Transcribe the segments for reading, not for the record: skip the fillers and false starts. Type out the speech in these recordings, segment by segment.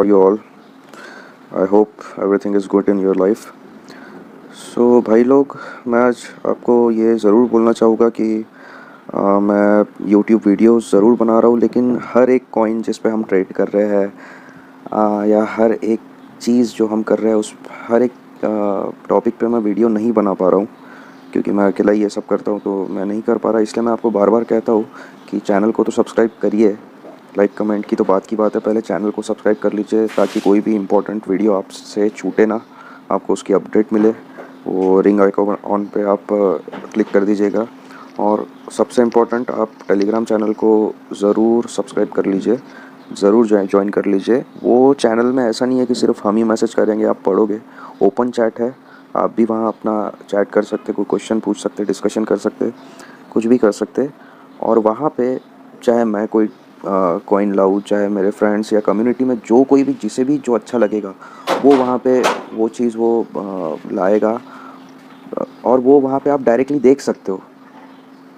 for you all. I hope everything is good in your life. So भाई लोग, मैं आज आपको ये ज़रूर बोलना चाहूँगा कि मैं YouTube वीडियोस ज़रूर बना रहा हूँ, लेकिन हर एक कॉइन जिस पे हम ट्रेड कर रहे हैं या हर एक चीज़ जो हम कर रहे हैं उस हर एक टॉपिक पे मैं वीडियो नहीं बना पा रहा हूँ, क्योंकि मैं अकेला ही ये सब करता हूँ तो मैं नहीं कर पा रहा। इसलिए मैं आपको बार बार कहता हूँ कि चैनल को तो सब्सक्राइब करिए। लाइक कमेंट की तो बात की बात है, पहले चैनल को सब्सक्राइब कर लीजिए ताकि कोई भी इम्पोर्टेंट वीडियो आपसे छूटे ना, आपको उसकी अपडेट मिले। वो रिंग आइकॉन ऑन पे आप क्लिक कर दीजिएगा। और सबसे इम्पोर्टेंट, आप टेलीग्राम चैनल को ज़रूर सब्सक्राइब कर लीजिए, ज़रूर ज्वाइन कर लीजिए। वो चैनल में ऐसा नहीं है कि सिर्फ हम ही मैसेज करेंगे, आप पढ़ोगे। ओपन चैट है, आप भी वहाँ अपना चैट कर सकते, कोई क्वेश्चन पूछ सकते, डिस्कशन कर सकते, कुछ भी कर सकते। और वहाँ पे चाहे मैं कोई कॉइन लाऊं, चाहे मेरे फ्रेंड्स या कम्युनिटी में जो कोई भी, जिसे भी जो अच्छा लगेगा वो वहाँ पे वो चीज़ वो लाएगा, और वो वहाँ पे आप डायरेक्टली देख सकते हो,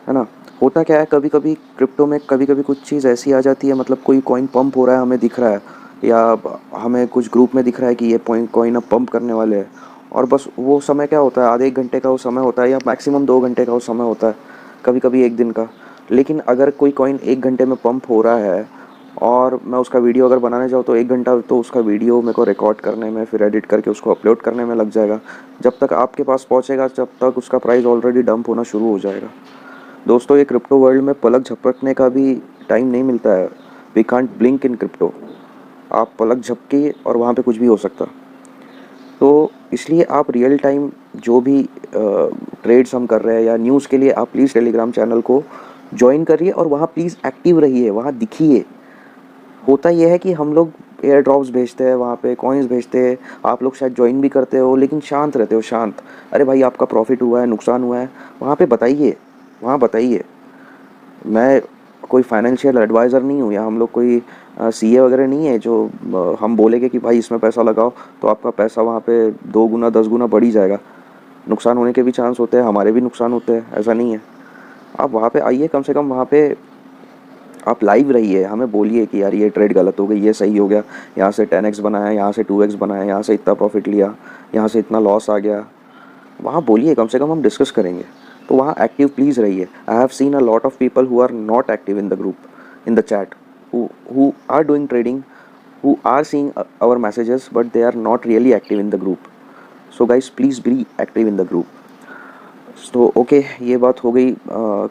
है ना। होता क्या है, कभी कभी क्रिप्टो में कभी कभी कुछ चीज़ ऐसी आ जाती है, मतलब कोई कॉइन पंप हो रहा है, हमें दिख रहा है, या हमें कुछ ग्रुप में दिख रहा है कि ये कॉइन अब पंप करने वाले हैं, और बस वो समय क्या होता है, आधे एक घंटे का वो समय होता है, या मैक्सिमम 2 घंटे का वो समय होता है, कभी कभी एक दिन का। लेकिन अगर कोई कॉइन 1 घंटे में पंप हो रहा है और मैं उसका वीडियो अगर बनाने जाऊँ तो 1 घंटा तो उसका वीडियो मेरे को रिकॉर्ड करने में, फिर एडिट करके उसको अपलोड करने में लग जाएगा। जब तक आपके पास पहुँचेगा जब तक उसका प्राइस ऑलरेडी डंप होना शुरू हो जाएगा। दोस्तों, ये क्रिप्टो वर्ल्ड में पलक झपकने का भी टाइम नहीं मिलता है। We can't blink in crypto. आप पलक झपके और वहाँ पे कुछ भी हो सकता। तो इसलिए आप रियल टाइम जो भी ट्रेड्स हम कर रहे हैं या न्यूज़ के लिए, आप प्लीज़ टेलीग्राम चैनल को ज्वाइन करिए और वहाँ प्लीज़ एक्टिव रहिए, वहाँ दिखिए। होता यह है कि हम लोग एयर ड्रॉप्स भेजते हैं, वहाँ पे कॉइन्स भेजते हैं, आप लोग शायद ज्वाइन भी करते हो, लेकिन शांत रहते हो, शांत। अरे भाई, आपका प्रॉफिट हुआ है, नुकसान हुआ है, वहाँ पे बताइए, वहाँ बताइए। मैं कोई फाइनेंशियल एडवाइज़र नहीं हूँ, या हम लोग कोई सीए वगैरह नहीं है जो हम बोलेंगे कि भाई इसमें पैसा लगाओ तो आपका पैसा वहाँ पे 2 गुना 10 गुना बढ़ ही जाएगा। नुकसान होने के भी चांस होते हैं, हमारे भी नुकसान होते हैं, ऐसा नहीं है। आप वहाँ पे आइए, कम से कम वहाँ पे आप लाइव रहिए, हमें बोलिए कि यार ये ट्रेड गलत हो गई, ये सही हो गया, यहाँ से 10x बनाया, यहाँ से 2x बनाया, यहाँ से इतना प्रॉफिट लिया, यहाँ से इतना लॉस आ गया। वहाँ बोलिए, कम से कम हम डिस्कस करेंगे। तो वहाँ एक्टिव प्लीज़ रहिए। I have seen a lot of people who are not active in the group, in the chat, who are doing trading, who are seeing our messages, but they are not really active in the group. So guys, please be active in the group. तो okay, ये बात हो गई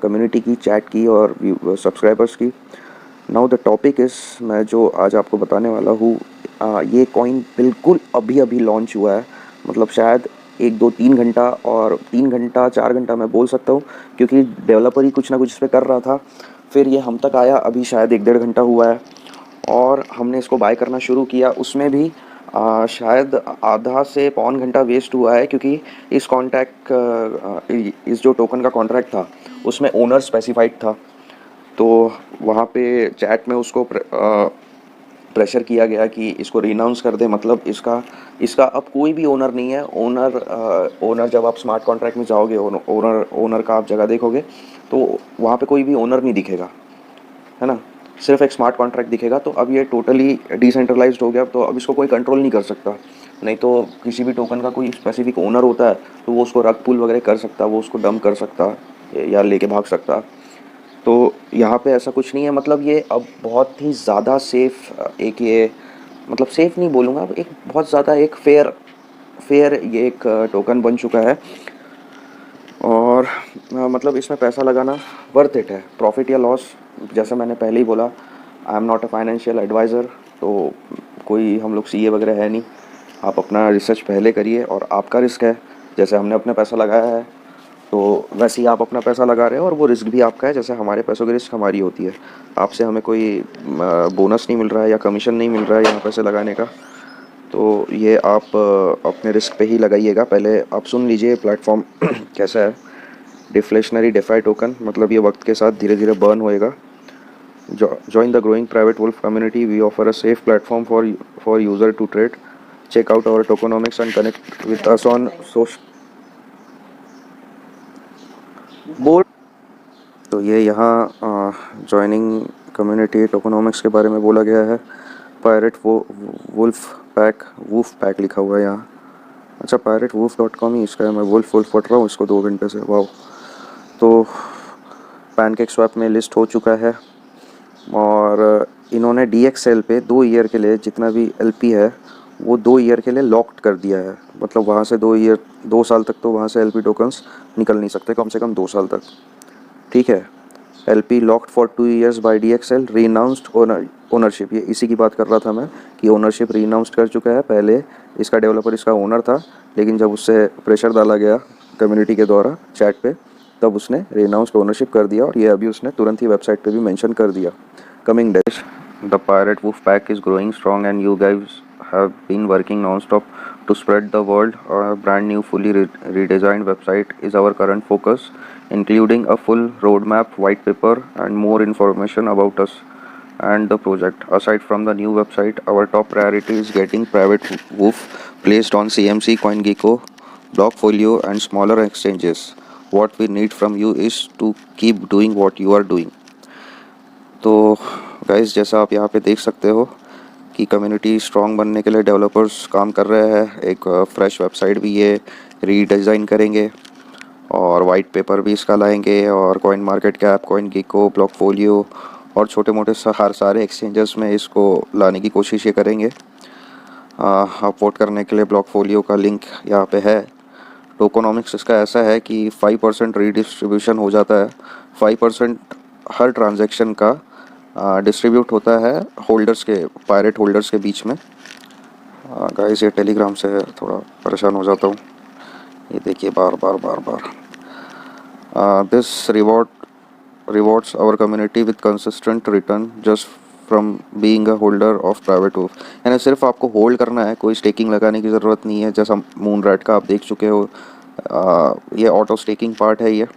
community की, chat की और subscribers की। Now the topic is, मैं जो आज आपको बताने वाला हूँ, ये कॉइन बिल्कुल अभी अभी लॉन्च हुआ है। मतलब शायद 1 2 3 घंटा, और 3 घंटा 4 घंटा मैं बोल सकता हूँ, क्योंकि डेवलपर ही कुछ ना कुछ इस पर कर रहा था। फिर ये हम तक आया अभी शायद 1 1.5 घंटा हुआ है, और हमने इसको बाय करना शुरू किया। उसमें भी शायद आधा से पौन घंटा वेस्ट हुआ है, क्योंकि इस कॉन्टैक्ट इस जो टोकन का कॉन्ट्रैक्ट था उसमें ओनर स्पेसिफाइड था। तो वहाँ पे चैट में उसको प्रेशर किया गया कि इसको रिनाउंस कर दे, मतलब इसका इसका अब कोई भी ओनर नहीं है। ओनर जब आप स्मार्ट कॉन्ट्रैक्ट में जाओगे, ओनर का आप जगह देखोगे तो वहाँ पे कोई भी ओनर नहीं दिखेगा, है ना। सिर्फ एक स्मार्ट कॉन्ट्रैक्ट दिखेगा। तो अब ये टोटली डिसेंट्रलाइज्ड हो गया, तो अब इसको कोई कंट्रोल नहीं कर सकता। नहीं तो किसी भी टोकन का कोई स्पेसिफिक ओनर होता है तो वो उसको रग पुल वगैरह कर सकता, वो उसको डंप कर सकता या लेके भाग सकता। तो यहाँ पे ऐसा कुछ नहीं है। मतलब ये अब बहुत ही ज़्यादा सेफ़, एक ये, मतलब सेफ़ नहीं बोलूँगा, एक बहुत ज़्यादा एक फेयर ये एक टोकन बन चुका है। और मतलब इसमें पैसा लगाना वर्थ इट है। प्रॉफिट या लॉस, जैसे मैंने पहले ही बोला, I am not a financial advisor, तो कोई हम लोग सीए वगैरह है नहीं। आप अपना रिसर्च पहले करिए, और आपका रिस्क है। जैसे हमने अपने पैसा लगाया है तो वैसे ही आप अपना पैसा लगा रहे हो, और वो रिस्क भी आपका है, जैसे हमारे पैसों की रिस्क हमारी होती है। आपसे हमें कोई बोनस नहीं मिल रहा है या कमीशन नहीं मिल रहा है यहाँ पैसे लगाने का। तो ये आप अपने रिस्क पे ही लगाइएगा। पहले आप सुन लीजिए प्लेटफॉर्म कैसा है। डिफ्लेशनरी डेफाई टोकन, मतलब ये वक्त के साथ धीरे धीरे बर्न होएगा। Join the growing private wolf community. We offer a safe platform for user to trade. Check out our tokenomics and connect with us on social board. तो ये यहाँ जॉइनिंग कम्युनिटी टोकेनोमिक्स के बारे में बोला गया है। पायरेट वूफ पैक लिखा हुआ है यहाँ। अच्छा, piratewolf.com ही इसका है। मैं वुल्फ पढ़ रहा हूँ इसको 2 घंटे से। वाह। तो PancakeSwap में लिस्ट हो चुका है और इन्होंने DXL पे 2 ईयर के लिए जितना भी LP है वो 2 ईयर के लिए लॉक्ड कर दिया है। मतलब वहाँ से 2 साल तक तो वहाँ से LP टोकन्स निकल नहीं सकते, कम से कम 2 साल तक। ठीक है। LP locked for 2 years by DXL, renounced ownership. ये इसी की बात कर रहा था मैं कि ओनरशिप रीअनाउंस्ड कर चुका है। पहले इसका डेवलपर इसका ओनर था, लेकिन जब उससे प्रेशर डाला गया कम्युनिटी के द्वारा चैट पे, तब उसने रीअनाउंस्ड ओनरशिप कर दिया और ये अभी उसने तुरंत ही वेबसाइट पे भी मेंशन कर दिया। Coming days, the pirate wolf pack is growing strong and you guys have been working non-stop to spread the word. A brand new fully redesigned website is our current focus, including a full roadmap, white paper and more information about us and the project. Aside from the new website, our top priority is getting private woof placed on CMC, CoinGecko, Blockfolio and smaller exchanges. What we need from you is to keep doing what you are doing. तो guys, जैसा आप यहाँ पे देख सकते हो कि community strong बनने के लिए डेवलपर्स काम कर रहे हैं। एक फ्रेश वेबसाइट भी ये रीडिज़ाइन करेंगे और वाइट पेपर भी इसका लाएंगे और कॉइन मार्केट कैप, CoinGecko, ब्लॉकफोलियो और छोटे मोटे हर सारे एक्सचेंजेस में इसको लाने की कोशिश ये करेंगे। अपलोड करने के लिए ब्लॉकफोलियो का लिंक यहाँ पे है। टोकोनॉमिक्स इसका ऐसा है कि 5% रीडिस्ट्रीब्यूशन हो जाता है। 5% हर ट्रांजैक्शन का डिस्ट्रीब्यूट होता है होल्डर्स के, पायरेट होल्डर्स के बीच में। गाइस, ये टेलीग्राम से थोड़ा परेशान हो जाता हूँ। ये देखिए बार बार this rewards our community with consistent return just from being a holder of private woof. यानी सिर्फ आपको होल्ड करना है, कोई स्टेकिंग लगाने की ज़रूरत नहीं है। जैसा मूनरैट का आप देख चुके हो, ये ऑटो स्टेकिंग पार्ट है। ये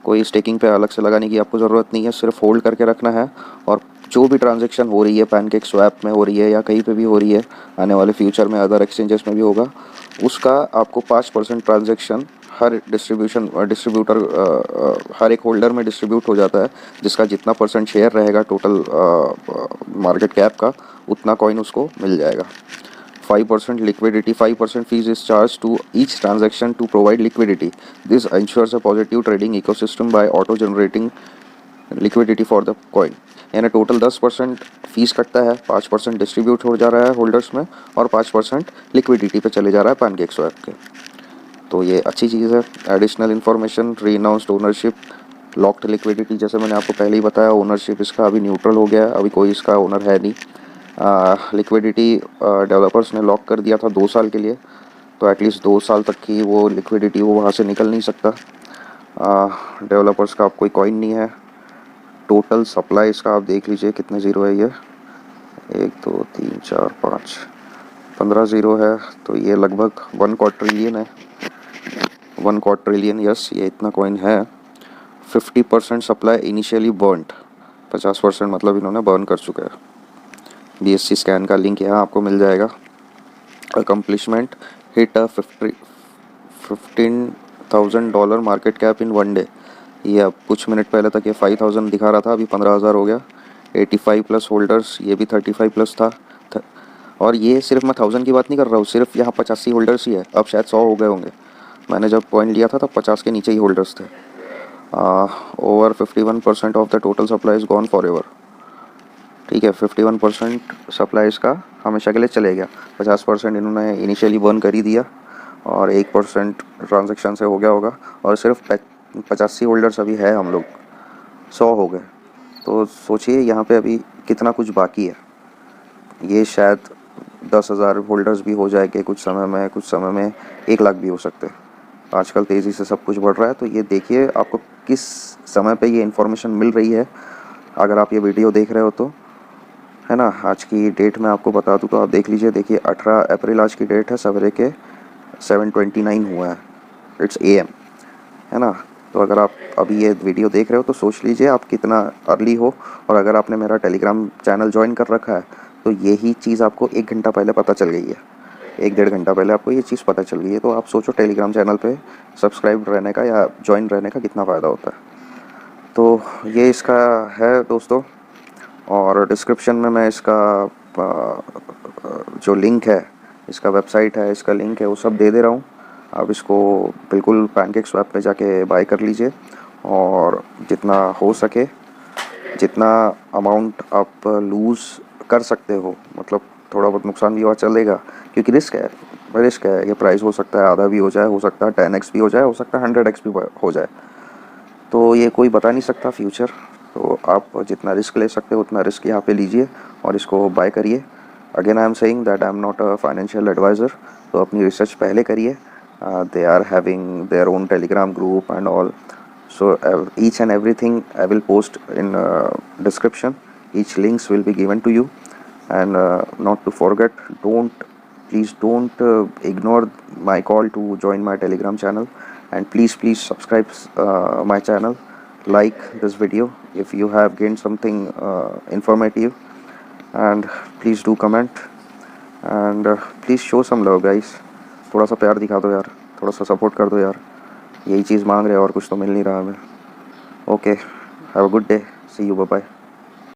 कोई स्टेकिंग पे अलग से लगाने की आपको ज़रूरत नहीं है, सिर्फ होल्ड करके रखना है। और जो भी ट्रांजैक्शन हो रही है PancakeSwap में हो रही है या कहीं पे भी हो रही है, आने वाले फ्यूचर में अदर एक्सचेंजेस में भी होगा, उसका आपको 5% ट्रांजैक्शन हर डिस्ट्रीब्यूटर हर एक होल्डर में डिस्ट्रीब्यूट हो जाता है। जिसका जितना परसेंट शेयर रहेगा टोटल मार्केट कैप का, उतना कॉइन उसको मिल जाएगा। 5% liquidity, 5% fees is charged to each transaction to provide liquidity. This ensures a positive trading ecosystem by auto-generating liquidity for the coin. यानी टोटल 10% फीस कटता है, 5% डिस्ट्रीब्यूट हो जा रहा है होल्डर्स में और 5% लिक्विडिटी पे चले जा रहा है PancakeSwap के। तो ये अच्छी चीज़ है। Additional information, renounced ownership, locked liquidity, जैसे मैंने आपको पहले ही बताया, ओनरशिप इसका अभी न्यूट्रल हो गया है, अभी कोई इसका ओनर है नहीं। लिक्विडिटी डेवलपर्स ने लॉक कर दिया था 2 साल के लिए, तो एटलीस्ट 2 साल तक की वो लिक्विडिटी वो वहाँ से निकल नहीं सकता। डेवलपर्स का अब कोई कॉइन नहीं है। टोटल सप्लाई इसका आप देख लीजिए कितने ज़ीरो है। ये 1 2 3 4 5 15 ज़ीरो है, तो ये लगभग 1 क्वाड्रिलियन है। 1 क्वाड्रिलियन, यस, ये इतना कॉइन है। 50% सप्लाई इनिशियली बर्नड, 50% मतलब इन्होंने बर्न कर चुका है। BSC स्कैन का लिंक यहाँ आपको मिल जाएगा। अकम्पलिशमेंट, हिट अ $15,000 मार्केट कैप इन 1 डे। ये अब कुछ मिनट पहले तक ये 5,000 दिखा रहा था, अभी 15,000 हो गया। 85+ होल्डर्स, ये भी 35+ था। और ये सिर्फ मैं 1000 की बात नहीं कर रहा हूँ, सिर्फ यहाँ 85 होल्डर्स ही है। अब शायद 100 हो गए होंगे। मैंने जब पॉइंट लिया था तब 50 के नीचे ही होल्डर्स थे। Over 51% of the total supply is gone for ever. ठीक है, 51% सप्लाई इसका हमेशा के लिए चले गया। 50% इन्होंने इनिशियली बर्न कर ही दिया और 1% ट्रांजैक्शन से हो गया होगा। और सिर्फ 85 होल्डर्स अभी है, हम लोग 100 हो गए। तो सोचिए यहाँ पे अभी कितना कुछ बाकी है। ये शायद 10,000 होल्डर्स भी हो जाएंगे कुछ समय में 1 लाख भी हो सकते हैं। आजकल तेज़ी से सब कुछ बढ़ रहा है। तो ये देखिए आपको किस समय पे ये इन्फॉर्मेशन मिल रही है। अगर आप ये वीडियो देख रहे हो तो, है ना, आज की डेट में आपको बता दूँ तो आप देख लीजिए। देखिए 18 अप्रैल आज की डेट है, सवेरे के 7:29 हुआ है, इट्स AM, है ना। तो अगर आप अभी ये वीडियो देख रहे हो तो सोच लीजिए आप कितना अर्ली हो। और अगर आपने मेरा टेलीग्राम चैनल ज्वाइन कर रखा है तो यही चीज़ आपको 1 घंटा पहले पता चल गई है, 1 डेढ़ घंटा पहले आपको ये चीज़ पता चल गई है। तो आप सोचो टेलीग्राम चैनल पे सब्सक्राइब रहने का या ज्वाइन रहने का कितना फ़ायदा होता है। तो ये इसका है दोस्तों, और डिस्क्रिप्शन में मैं इसका जो लिंक है, इसका वेबसाइट है, इसका लिंक है, वो सब दे दे रहा हूँ। आप इसको बिल्कुल पैनकेकस्वैप पे जाके बाय कर लीजिए और जितना हो सके, जितना अमाउंट आप लूज़ कर सकते हो, मतलब थोड़ा बहुत नुकसान भी हुआ चलेगा, क्योंकि रिस्क है। ये प्राइस हो सकता है आधा भी हो जाए, हो सकता है 10x भी हो जाए, हो सकता है 100x भी हो जाए। तो ये कोई बता नहीं सकता फ्यूचर। तो आप जितना रिस्क ले सकते हो उतना रिस्क यहाँ पे लीजिए और इसको बाय करिए। Again I am saying that I am not a financial advisor, तो अपनी रिसर्च पहले करिए। They are having their own Telegram group and all, so each and everything I will post in description. Each links will be given to you, and not to forget, please don't ignore my call to join my telegram channel, and please subscribe my channel, like this video if you have gained something informative, and please do comment, and please show some love guys. थोड़ा सा प्यार दिखा दो यार, थोड़ा सा support कर दो यार, यही चीज़ मांग रहे हैं और कुछ तो मिल नहीं रहा हमें। Okay, have a good day, see you, bye bye.